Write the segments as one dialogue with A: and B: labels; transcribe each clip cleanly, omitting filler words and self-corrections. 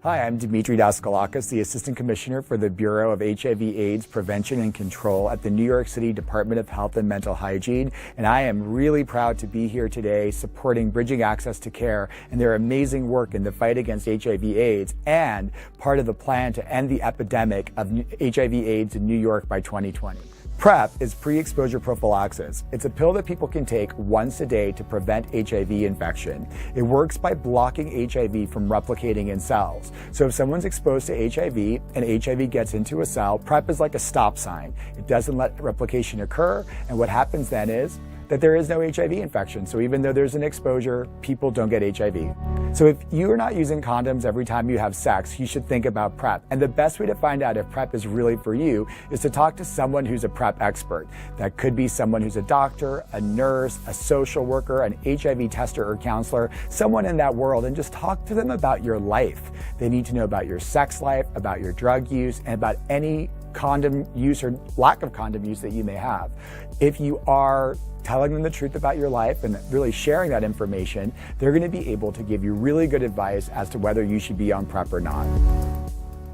A: Hi, I'm Daskalakis, the Assistant Commissioner for the Bureau of HIV/AIDS Prevention and Control at the New York City Department of Health and Mental Hygiene, and I am really proud to be here today supporting Bridging Access to Care and their amazing work in the fight against HIV/AIDS and part of the plan to end the epidemic of HIV/AIDS in New York by 2020. PrEP is pre-exposure prophylaxis. It's a pill that people can take once a day to prevent HIV infection. It works by blocking HIV from replicating in cells. So if someone's exposed to HIV and HIV gets into a cell, PrEP is like a stop sign. It doesn't let replication occur, and what happens then is that there is no HIV infection. So even though there's an exposure, people don't get HIV. So if you are not using condoms every time you have sex, you should think about PrEP. And the best way to find out if PrEP is really for you is to talk to someone who's a PrEP expert. That could be someone who's a doctor, a nurse, a social worker, an HIV tester or counselor, someone in that world, and just talk to them about your life. They need to know about your sex life, about your drug use, and about any condom use or lack of condom use that you may have. If you are telling them the truth about your life and really sharing that information, they're going to be able to give you really good advice as to whether you should be on PrEP or not.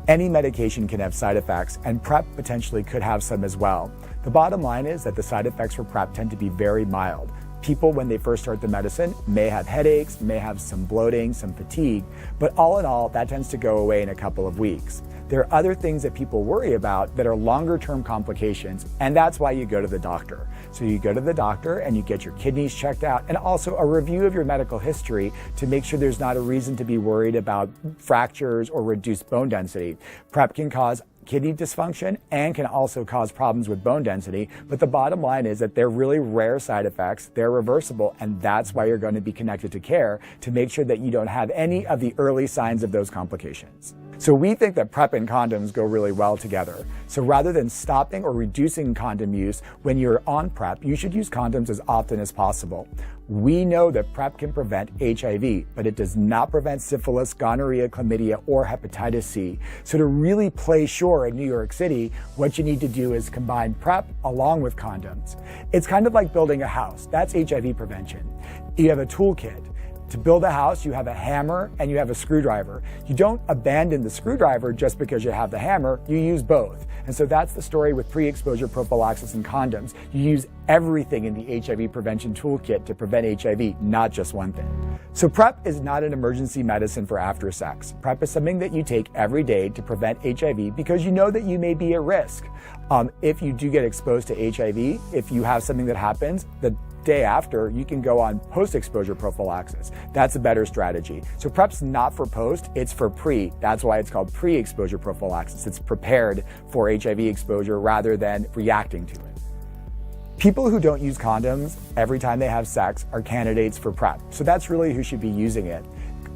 A: Any medication can have side effects, and PrEP potentially could have some as well. The bottom line is that the side effects for PrEP tend to be very mild. People, when they first start the medicine, may have headaches, may have some bloating, some fatigue, but all in all, that tends to go away in a couple of weeks. There are other things that people worry about that are longer-term complications, and that's why you go to the doctor. So you go to the doctor and you get your kidneys checked out and also a review of your medical history to make sure there's not a reason to be worried about fractures or reduced bone density. PrEP can cause kidney dysfunction and can also cause problems with bone density, but the bottom line is that they're really rare side effects, they're reversible, and that's why you're going to be connected to care to make sure that you don't have any of the early signs of those complications. So we think that PrEP and condoms go really well together. So rather than stopping or reducing condom use when you're on PrEP, you should use condoms as often as possible. We know that PrEP can prevent HIV, but it does not prevent syphilis, gonorrhea, chlamydia, or hepatitis C. So to really play sure in New York City, what you need to do is combine PrEP along with condoms. It's kind of like building a house. That's HIV prevention. You have a toolkit. To build a house, you have a hammer and you have a screwdriver. You don't abandon the screwdriver just because you have the hammer, you use both. And so that's the story with pre-exposure prophylaxis and condoms. You use everything in the HIV prevention toolkit to prevent HIV, not just one thing. So PrEP is not an emergency medicine for after sex. PrEP is something that you take every day to prevent HIV because you know that you may be at risk. If you do get exposed to HIV, if you have something that happens, the day after, you can go on post-exposure prophylaxis. That's a better strategy. So PrEP's not for post, it's for pre. That's why it's called pre-exposure prophylaxis. It's prepared for HIV exposure rather than reacting to it. People who don't use condoms every time they have sex are candidates for PrEP. So that's really who should be using it.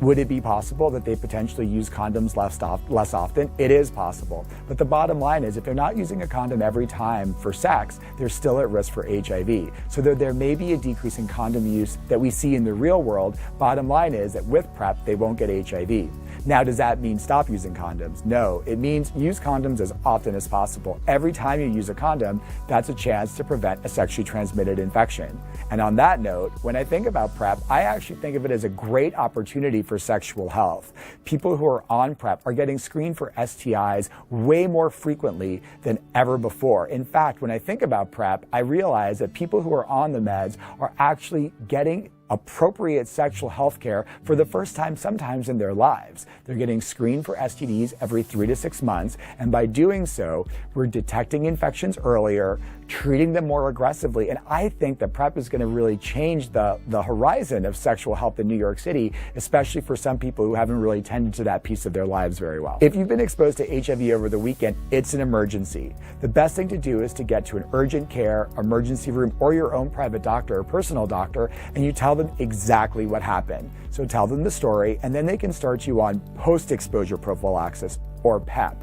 A: Would it be possible that they potentially use condoms less often? It is possible. But the bottom line is if they're not using a condom every time for sex, they're still at risk for HIV. So though there may be a decrease in condom use that we see in the real world, bottom line is that with PrEP, they won't get HIV. Now, does that mean stop using condoms? No, it means use condoms as often as possible. Every time you use a condom, that's a chance to prevent a sexually transmitted infection. And on that note, when I think about PrEP, I actually think of it as a great opportunity for sexual health. People who are on PrEP are getting screened for STIs way more frequently than ever before. In fact, when I think about PrEP, I realize that people who are on the meds are actually getting appropriate sexual health care for the first time sometimes in their lives. They're getting screened for STDs every 3 to 6 months, and by doing so, we're detecting infections earlier, treating them more aggressively, and I think that PrEP is going to really change the horizon of sexual health in New York City, especially for some people who haven't really tended to that piece of their lives very well. If you've been exposed to HIV over the weekend, it's an emergency. The best thing to do is to get to an urgent care, emergency room, or your own private doctor or personal doctor, and you tell them exactly what happened. So tell them the story, and then they can start you on post-exposure prophylaxis, or PEP.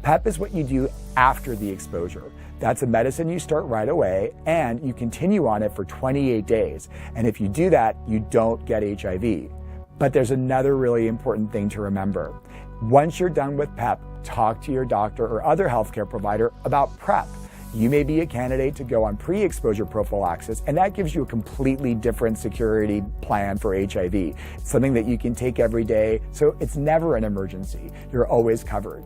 A: PEP is what you do after the exposure. That's a medicine you start right away, and you continue on it for 28 days. And if you do that, you don't get HIV. But there's another really important thing to remember. Once you're done with PEP, talk to your doctor or other healthcare provider about PrEP. you may be a candidate to go on pre-exposure prophylaxis, and that gives you a completely different security plan for HIV. It's something that you can take every day, so it's never an emergency. You're always covered.